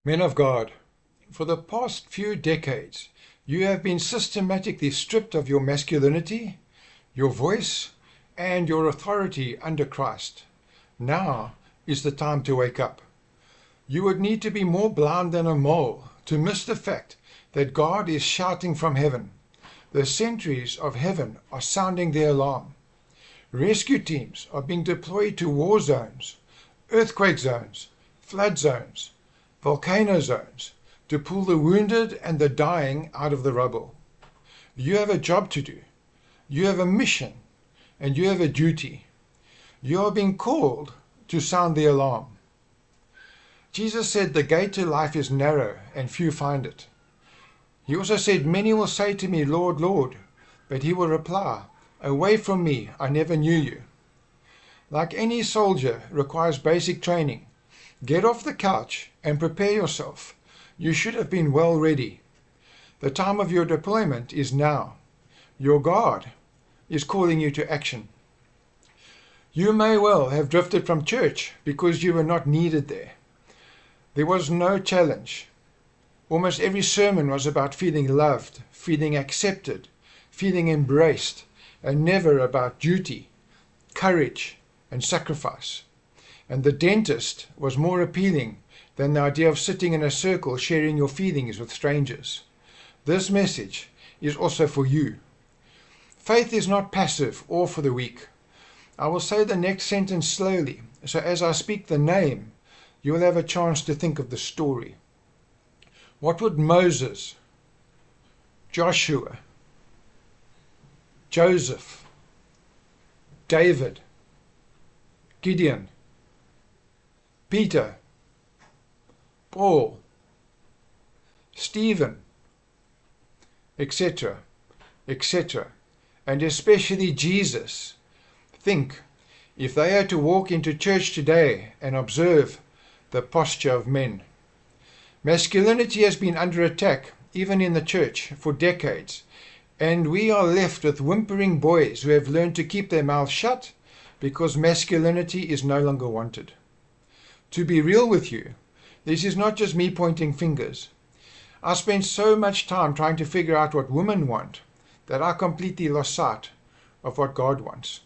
Men of God, for the past few decades, you have been systematically stripped of your masculinity, your voice, and your authority under Christ. Now is the time to wake up. You would need to be more blind than a mole to miss the fact that God is shouting from heaven. The sentries of heaven are sounding the alarm. Rescue teams are being deployed to war zones, earthquake zones, flood zones, volcano zones, to pull the wounded and the dying out of the rubble. You have a job to do. You have a mission, and you have a duty. You are being called to sound the alarm. Jesus said the gate to life is narrow and few find it. He also said, many will say to me, Lord, Lord, but he will reply, away from me, I never knew you. Like any soldier requires basic training. Get off the couch and prepare yourself. You should have been well ready. The time of your deployment is now. Your God is calling you to action. You may well have drifted from church because you were not needed there. There was no challenge. Almost every sermon was about feeling loved, feeling accepted, feeling embraced, and never about duty, courage, and sacrifice. And the dentist was more appealing than the idea of sitting in a circle sharing your feelings with strangers. This message is also for you. Faith is not passive or for the weak. I will say the next sentence slowly, so as I speak the name, you will have a chance to think of the story. What would Moses, Joshua, Joseph, David, Gideon, Peter, Paul, Stephen, etc., etc., and especially Jesus, think if they had to walk into church today and observe the posture of men? Masculinity has been under attack, even in the church, for decades, and we are left with whimpering boys who have learned to keep their mouths shut because masculinity is no longer wanted. To be real with you, this is not just me pointing fingers. I spent so much time trying to figure out what women want that I completely lost sight of what God wants.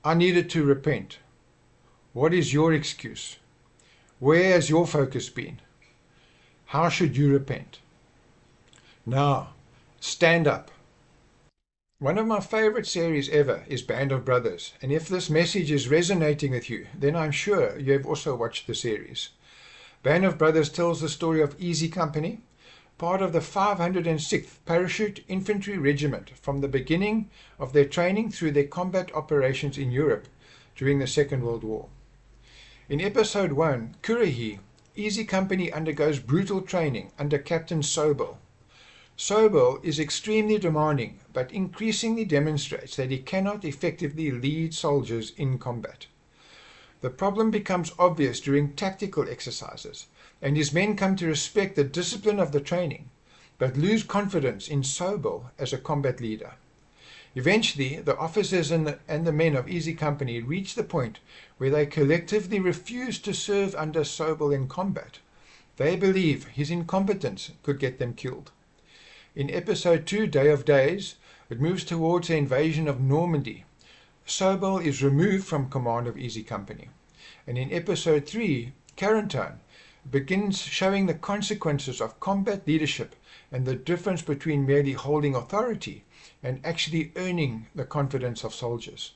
I needed to repent. What is your excuse? Where has your focus been? How should you repent? Now, stand up. One of my favorite series ever is Band of Brothers, and if this message is resonating with you, then I'm sure you have also watched the series. Band of Brothers tells the story of Easy Company, part of the 506th Parachute Infantry Regiment, from the beginning of their training through their combat operations in Europe during the Second World War. In episode 1, Currahee, Easy Company undergoes brutal training under Captain Sobel. Sobel is extremely demanding, but increasingly demonstrates that he cannot effectively lead soldiers in combat. The problem becomes obvious during tactical exercises, and his men come to respect the discipline of the training, but lose confidence in Sobel as a combat leader. Eventually, the officers and the men of Easy Company reach the point where they collectively refuse to serve under Sobel in combat. They believe his incompetence could get them killed. In episode 2, Day of Days, it moves towards the invasion of Normandy. Sobel is removed from command of Easy Company. And in episode 3, Quarantine, begins showing the consequences of combat leadership and the difference between merely holding authority and actually earning the confidence of soldiers.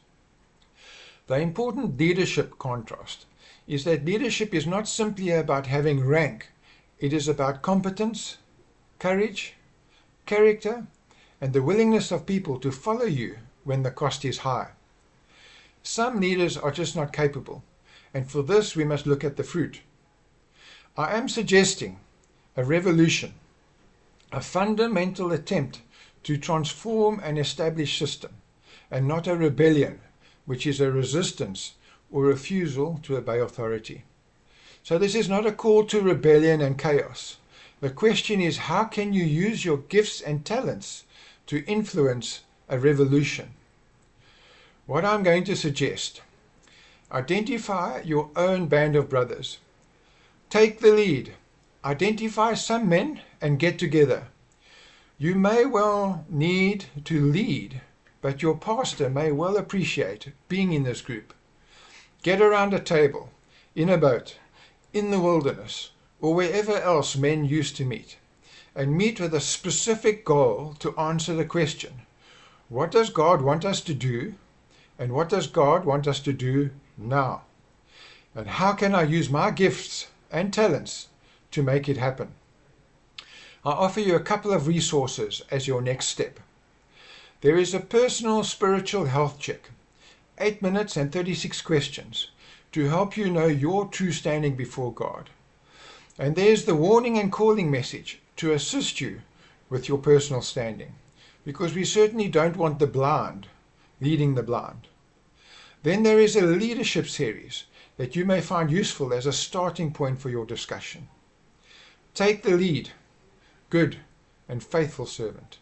The important leadership contrast is that leadership is not simply about having rank. It is about competence, courage, character, and the willingness of people to follow you when the cost is high. Some leaders are just not capable, and for this we must look at the fruit. I am suggesting a revolution, a fundamental attempt to transform an established system, and not a rebellion, which is a resistance or refusal to obey authority. So this is not a call to rebellion and chaos. The question is, how can you use your gifts and talents to influence a revolution? What I'm going to suggest: identify your own band of brothers. Take the lead. Identify some men and get together. You may well need to lead, but your pastor may well appreciate being in this group. Get around a table, in a boat, in the wilderness, or wherever else men used to meet, and meet with a specific goal to answer the question, what does God want us to do, and what does God want us to do now? And how can I use my gifts and talents to make it happen? I offer you a couple of resources as your next step. There is a personal spiritual health check, 8 minutes and 36 questions, to help you know your true standing before God. And there's the warning and calling message to assist you with your personal standing, because we certainly don't want the blind leading the blind. Then there is a leadership series that you may find useful as a starting point for your discussion. Take the lead, good and faithful servant.